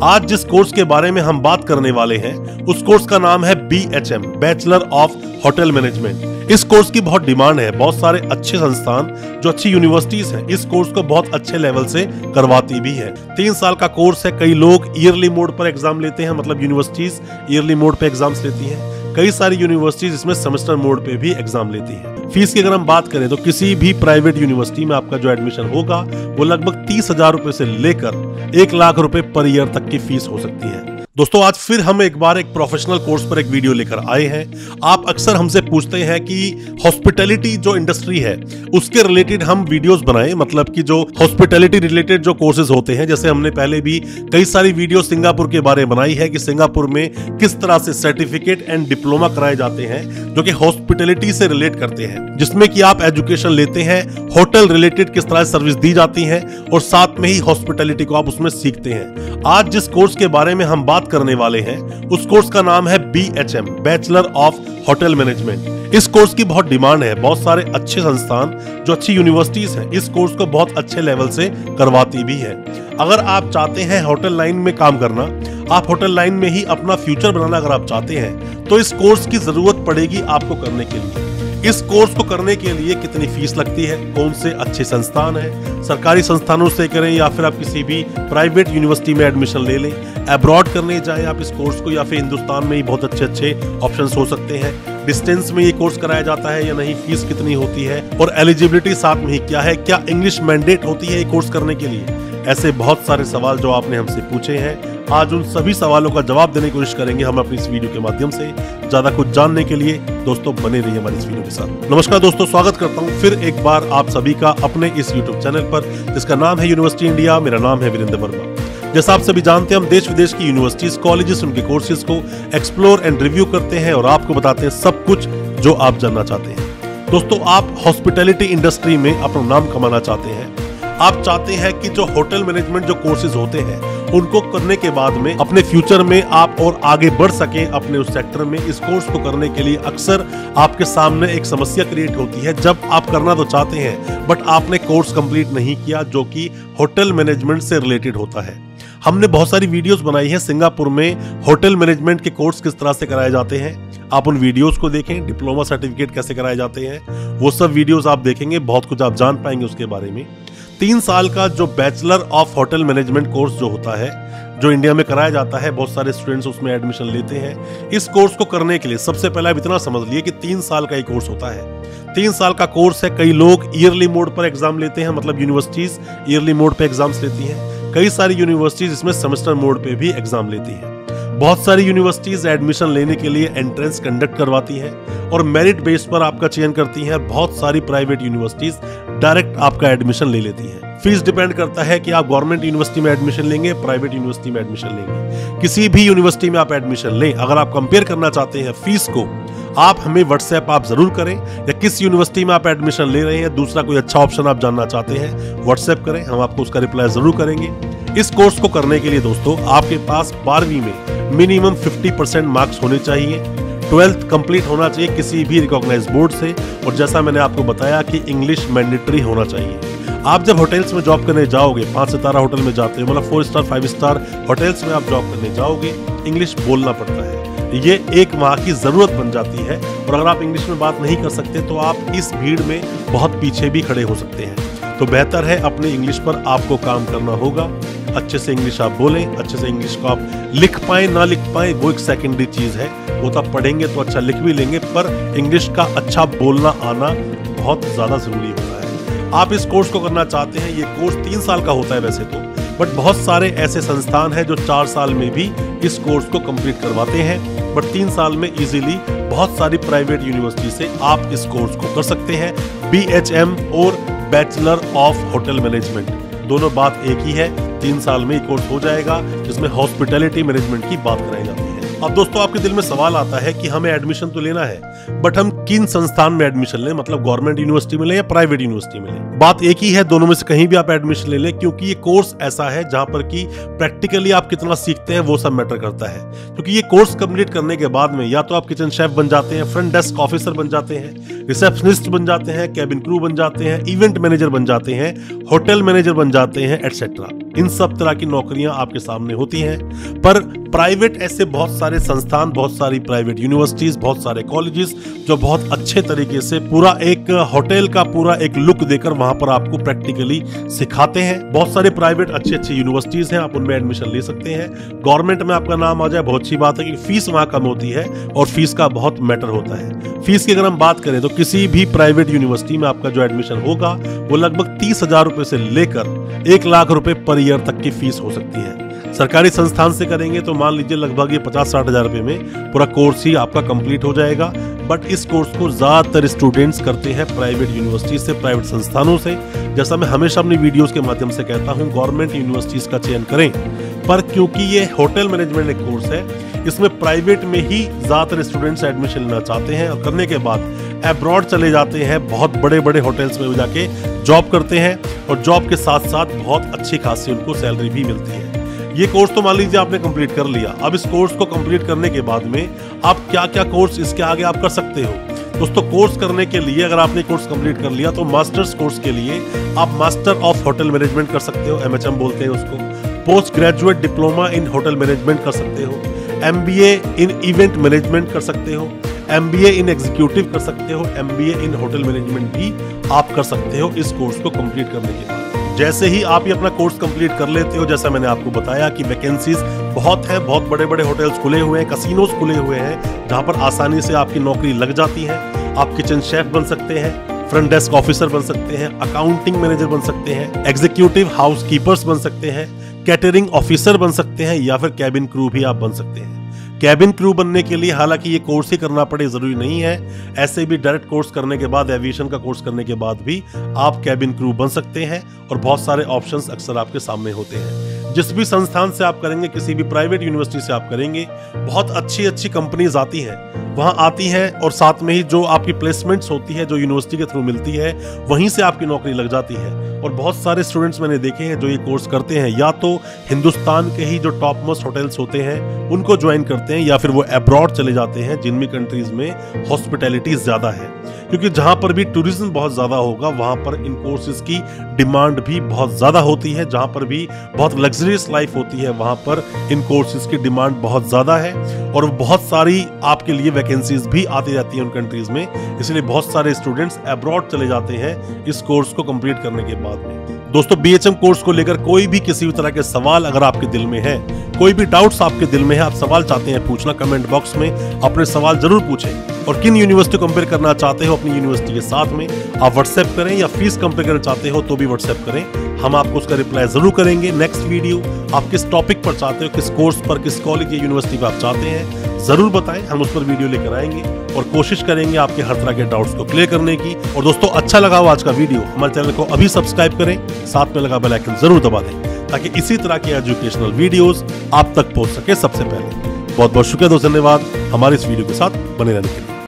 आज जिस कोर्स के बारे में हम बात करने वाले हैं उस कोर्स का नाम है BHM, bachelor of hotel management. इस कोर्स की बहुत डिमांड है। बहुत सारे अच्छे संस्थान जो अच्छी यूनिवर्सिटीज हैं इस कोर्स को बहुत अच्छे लेवल से करवाती भी है। 3 साल का कोर्स है। कई लोग ईयरली मोड पर एग्जाम लेते हैं, मतलब यूनिवर्सिटीज ईयरली मोड पे एग्जाम्स लेती हैं। कई सारी यूनिवर्सिटीज इसमें सेमेस्टर मोड पे भी एग्जाम लेती हैं। फीस की अगर हम बात करें तो किसी भी प्राइवेट यूनिवर्सिटी में आपका जो एडमिशन होगा वो लगभग 30,000 रुपए से लेकर 1 लाख रुपए पर ईयर तक की फीस हो सकती है। दोस्तों आज फिर हम एक बार एक प्रोफेशनल कोर्स पर एक वीडियो लेकर आए हैं। आप अक्सर हमसे पूछते हैं कि हॉस्पिटैलिटी जो इंडस्ट्री है उसके रिलेटेड हम वीडियोस बनाएं, मतलब कि जो हॉस्पिटैलिटी रिलेटेड जो कोर्सेज होते हैं। जैसे हमने पहले भी कई सारी वीडियो सिंगापुर के बारे में बनाई है कि सिंगापुर में किस तरह से सर्टिफिकेट एंड डिप्लोमा कराए जाते हैं जो कि हॉस्पिटैलिटी से रिलेट करते हैं, जिसमें कि आप एजुकेशन लेते हैं, होटल रिलेटेड किस तरह से सर्विस दी जाती है और साथ में ही हॉस्पिटैलिटी को आप उसमें सीखते हैं। आज जिस कोर्स के बारे में हम बात करने वाले हैं उस कोर्स का नाम है BHM, bachelor of hotel management. इस कोर्स की बहुत डिमांड है। बहुत सारे अच्छे संस्थान जो अच्छी यूनिवर्सिटीज हैं इस कोर्स को बहुत अच्छे लेवल से करवाती भी है। अगर आप चाहते हैं होटल लाइन में काम करना, आप होटल लाइन में ही अपना फ्यूचर बनाना अगर आप चाहते हैं तो इस कोर्स की जरूरत पड़ेगी आपको करने के लिए। इस कोर्स को करने के लिए कितनी फीस लगती है, कौन से अच्छे संस्थान हैं, सरकारी संस्थानों से करें या फिर आप किसी भी प्राइवेट यूनिवर्सिटी में एडमिशन ले लें, अब्रॉड करने जाएं आप इस कोर्स को या फिर हिंदुस्तान में ही बहुत अच्छे ऑप्शंस हो सकते हैं, डिस्टेंस में ये कोर्स कराया जाता है या नहीं, फीस कितनी होती है और एलिजिबिलिटी साथ में ही क्या है, क्या इंग्लिश मैंडेट होती है ये कोर्स करने के लिए। ऐसे बहुत सारे सवाल जो आपने हमसे पूछे हैं, आज उन सभी सवालों का जवाब देने की कोशिश करेंगे हम अपनी इस वीडियो के माध्यम से। ज्यादा कुछ जानने के लिए दोस्तों बने रहिए हमारी इस वीडियो के साथ। नमस्कार दोस्तों, स्वागत करता हूं फिर एक बार आप सभी का अपने इस YouTube चैनल पर जिसका नाम है यूनिवर्सिटी इंडिया। मेरा नाम है वीरेंद्र वर्मा। जैसा आप सभी जानते हैं हम देश विदेश की यूनिवर्सिटीज, कॉलेजेस, उनके कोर्सेज को एक्सप्लोर एंड रिव्यू करते हैं और आपको बताते हैं सब कुछ जो आप जानना चाहते हैं। दोस्तों आप हॉस्पिटैलिटी इंडस्ट्री में अपना नाम कमाना चाहते हैं, आप चाहते हैं कि जो होटल मैनेजमेंट जो कोर्सेज होते हैं उनको करने के बाद में अपने फ्यूचर में आप और आगे बढ़ सकें अपने उस सेक्टर में। इस कोर्स को करने के लिए अक्सर आपके सामने एक समस्या क्रिएट होती है जब आप करना तो चाहते हैं बट आपने कोर्स कंप्लीट नहीं किया जो कि होटल मैनेजमेंट से रिलेटेड होता है। हमने बहुत सारी वीडियोस बनाई है सिंगापुर में होटल मैनेजमेंट के कोर्स किस तरह से कराए जाते हैं। आप उन वीडियोस को देखें, डिप्लोमा सर्टिफिकेट कैसे कराए जाते हैं, वो सब वीडियोस आप देखेंगे, बहुत कुछ आप जान पाएंगे उसके बारे में। 3 साल का जो bachelor of hotel management course जो होता है, जो इंडिया में कराया जाता है, बहुत सारे स्टूडेंट्स उसमें एडमिशन लेते हैं। इस कोर्स को करने के लिए सबसे पहले आप इतना समझ लिए कि 3 साल का ये कोर्स होता है। 3 साल का कोर्स है। कई लोग ईयरली मोड पर एग्जाम लेते हैं, मतलब यूनिवर्सिटीज ईयरली मोड पे एग्जाम्स लेती हैं। कई सारी यूनिवर्सिटीज इसमें सेमेस्टर मोड पे भी एग्जाम लेती हैं। बहुत सारी यूनिवर्सिटीज एडमिशन लेने के लिए एंट्रेंस कंडक्ट करवाती हैं और मेरिट बेस पर आपका चयन करती हैं। बहुत सारी प्राइवेट यूनिवर्सिटीज डायरेक्ट आपका एडमिशन ले लेती हैं। फीस डिपेंड करता है कि आप गवर्नमेंट यूनिवर्सिटी में एडमिशन लेंगे, प्राइवेट यूनिवर्सिटी में एडमिशन लेंगे। किसी भी यूनिवर्सिटी में आप एडमिशन लें, अगर आप कंपेयर करना चाहते हैं फीस को, आप हमें व्हाट्सएप आप जरूर करें, या किस यूनिवर्सिटी में आप एडमिशन ले रहे हैं दूसरा कोई अच्छा ऑप्शन आप जानना चाहते हैं व्हाट्सएप करें, हम आपको उसका रिप्लाई जरूर करेंगे। इस कोर्स को करने के लिए दोस्तों आपके पास 12वीं में मिनिमम 50% मार्क्स होने चाहिए, 12th कंप्लीट होना चाहिए किसी भी रिकॉग्नाइज्ड बोर्ड से, और जैसा मैंने आपको बताया कि इंग्लिश मैंडेटरी होना चाहिए। आप जब होटल्स में जॉब करने जाओगे, 5 सितारा होटल में जाते हो, मतलब 4 स्टार 5 स्टार होटल्स में आप जॉब करने जाओगे, इंग्लिश बोलना पड़ता है। ये एक वहाँ की जरूरत बन जाती है और अगर आप इंग्लिश में बात नहीं कर सकते तो आप इस भीड़ में बहुत पीछे भी खड़े हो सकते हैं। तो बेहतर है अपने इंग्लिश पर आपको काम करना होगा। अच्छे से इंग्लिश आप बोलें, अच्छे से इंग्लिश को आप लिख पाए ना लिख पाए वो एक सेकेंडरी चीज है, वो तो आप पढ़ेंगे तो अच्छा लिख भी लेंगे, पर इंग्लिश का अच्छा बोलना आना बहुत ज्यादा जरूरी होता है। आप इस कोर्स को करना चाहते हैं, ये कोर्स 3 साल का होता है वैसे तो, बट बहुत सारे ऐसे संस्थान हैं जो 4 साल में भी इस कोर्स को कंप्लीट करवाते हैं, बट 3 साल में इजीली बहुत सारी प्राइवेट यूनिवर्सिटी से आप इस कोर्स को कर सकते हैं। BHM और बैचलर ऑफ होटल मैनेजमेंट दोनों बात एक ही है। 3 साल में ये कोर्स हो जाएगा जिसमें हॉस्पिटैलिटी मैनेजमेंट की बात कराई जाती है। अब दोस्तों आपके दिल में सवाल आता है कि हमें एडमिशन तो लेना है, बट हम किन संस्थान में एडमिशन लें, मतलब गवर्नमेंट यूनिवर्सिटी में लें या प्राइवेट यूनिवर्सिटी में लें। बात एक ही है, दोनों में से कहीं भी आप एडमिशन ले लें, क्योंकि ये कोर्स ऐसा है जहां पर कि प्रैक्टिकली आप कितना सीखते हैं वो सब मैटर करता है। क्योंकि ये कोर्स कंप्लीट करने के बाद में या तो आप किचन शेफ बन जाते हैं, फ्रंट डेस्क ऑफिसर बन जाते हैं, रिसेप्शनिस्ट बन जाते हैं, कैबिन क्रू बन जाते हैं, इवेंट मैनेजर बन जाते हैं, होटल मैनेजर बन जाते हैं, एटसेट्रा। इन सब तरह की नौकरियां आपके सामने होती हैं। पर प्राइवेट ऐसे बहुत सारे संस्थान, बहुत सारी प्राइवेट यूनिवर्सिटीज, बहुत सारे कॉलेजेस जो बहुत अच्छे तरीके से पूरा एक होटल का पूरा एक लुक देकर वहां पर आपको प्रैक्टिकली सिखाते हैं। बहुत सारे प्राइवेट अच्छी अच्छी यूनिवर्सिटीज हैं, आप उनमें एडमिशन ले सकते हैं। गवर्नमेंट में आपका नाम आ जाए बहुत अच्छी बात है कि फीस वहां कम होती है और फीस का बहुत मैटर होता है। फीस की अगर हम बात करें तो किसी भी प्राइवेट यूनिवर्सिटी में आपका जो एडमिशन होगा वो लगभग 30,000 रुपए से लेकर 1 लाख रुपए पर ईयर तक की फीस हो सकती है। सरकारी संस्थान से करेंगे तो मान लीजिए लगभग ये 50-60 हजार रुपए में पूरा कोर्स ही आपका कंप्लीट हो जाएगा। बट इस कोर्स को ज्यादातर स्टूडेंट्स करते हैं प्राइवेट यूनिवर्सिटी से, प्राइवेट संस्थानों से। जैसा मैं हमेशा अपनी वीडियोस के माध्यम से कहता हूं, गवर्नमेंट यूनिवर्सिटीज का चयन करें। पर क्योंकि ये होटल मैनेजमेंट एक कोर्स है, इसमें प्राइवेट में ही ज्यादातर स्टूडेंट्स एडमिशन लेना चाहते हैं और करने के बाद अब्रॉड चले जाते हैं, बहुत बड़े बड़े होटल्स में जाके जॉब करते हैं और जॉब के साथ साथ बहुत अच्छी खासी उनको सैलरी भी मिलती है। ये कोर्स तो मान लीजिए आपने कंप्लीट कर लिया। अब इस कोर्स को कंप्लीट करने के बाद में आप क्या क्या कोर्स इसके आगे आप कर सकते हो। दोस्तों, कोर्स करने के लिए अगर आपने कोर्स कंप्लीट कर लिया तो मास्टर्स कोर्स के लिए आप मास्टर ऑफ होटल मैनेजमेंट कर सकते हो, MHM बोलते हैं उसको। Post graduate diploma in hotel management कर सकते हो, MBA इन इवेंट मैनेजमेंट कर सकते हो, MBA इन एग्जीक्यूटिव कर सकते हो, MBA इन होटल मैनेजमेंट भी आप कर सकते हो इस कोर्स को कंप्लीट करने के बाद। जैसे ही आप ये अपना कोर्स कंप्लीट कर लेते हो, जैसा मैंने आपको बताया कि वैकेंसीज बहुत है, बहुत बड़े बड़े होटल्स खुले हुए हैं, कसिनोज खुले हुए हैं जहां पर आसानी से आपकी नौकरी लग जाती है। आप किचन शेफ बन सकते हैं, फ्रंट डेस्क ऑफिसर बन सकते हैं, अकाउंटिंग मैनेजर बन सकते हैं, एग्जीक्यूटिव हाउसकीपर्स बन सकते हैं, कैटरिंग ऑफिसर बन सकते हैं या फिर कैबिन क्रू भी आप बन सकते हैं। कैबिन क्रू बनने के लिए हालांकि ये कोर्स ही करना पड़े जरूरी नहीं है, ऐसे भी डायरेक्ट कोर्स करने के बाद, एविएशन का कोर्स करने के बाद भी आप कैबिन क्रू बन सकते हैं और बहुत सारे ऑप्शंस अक्सर आपके सामने होते हैं। जिस भी संस्थान से आप करेंगे, किसी भी प्राइवेट यूनिवर्सिटी से आप करेंगे, बहुत अच्छी अच्छी कंपनीज आती हैं, वहां आती हैं और साथ में ही जो आपकी प्लेसमेंट्स होती है जो यूनिवर्सिटी के थ्रू मिलती है वहीं से आपकी नौकरी लग जाती है। और बहुत सारे स्टूडेंट्स मैंने देखे हैं जो ये कोर्स करते हैं, या तो हिंदुस्तान के ही जो टॉप मोस्ट होटल्स होते हैं उनको ज्वाइन करते हैं, या फिर वो अब्रॉड चले जाते हैं जिनमें कंट्रीज में हॉस्पिटैलिटी ज्यादा है। क्योंकि जहां पर भी टूरिज्म बहुत ज्यादा होगा वहां पर इन कोर्सेज की डिमांड भी बहुत ज्यादा होती है। जहां पर भी बहुत लग्जरियस लाइफ होती है वहां पर इन कोर्सेज की डिमांड बहुत ज्यादा है और बहुत सारी आपके लिए वैकेंसीज भी आती जाती है उन कंट्रीज में। इसलिए बहुत सारे स्टूडेंट्स अब्रॉड चले जाते हैं इस कोर्स को कंप्लीट करने के बाद में। दोस्तों, BHM कोर्स को लेकर कोई भी किसी भी तरह के सवाल अगर आपके दिल में है, कोई भी डाउट्स आपके दिल में है, आप सवाल चाहते हैं पूछना, कमेंट बॉक्स में अपने सवाल जरूर पूछें। और किन यूनिवर्सिटी को कंपेयर करना चाहते हो अपनी यूनिवर्सिटी के साथ में आप व्हाट्सएप करें, या फीस कंपेयर करना चाहते हो तो भी व्हाट्सएप करें, हम आपको उसका रिप्लाई जरूर करेंगे। नेक्स्ट वीडियो आप किस टॉपिक पर चाहते हो, किस कोर्स पर, किस कॉलेज या यूनिवर्सिटी पर आप चाहते हैं जरूर बताएं, हम उस पर वीडियो लेकर आएंगे और कोशिश करेंगे आपके हर तरह के डाउट्स को क्लियर करने की। और दोस्तों, अच्छा लगा हो आज का वीडियो, हमारे चैनल को अभी सब्सक्राइब करें, साथ में लगा बेल आइकन जरूर दबा दें ताकि इसी तरह के एजुकेशनल वीडियोस आप तक पहुंच सके सबसे पहले। बहुत बहुत शुक्रिया दोस्तों, धन्यवाद हमारे इस वीडियो के साथ बने रहने के लिए।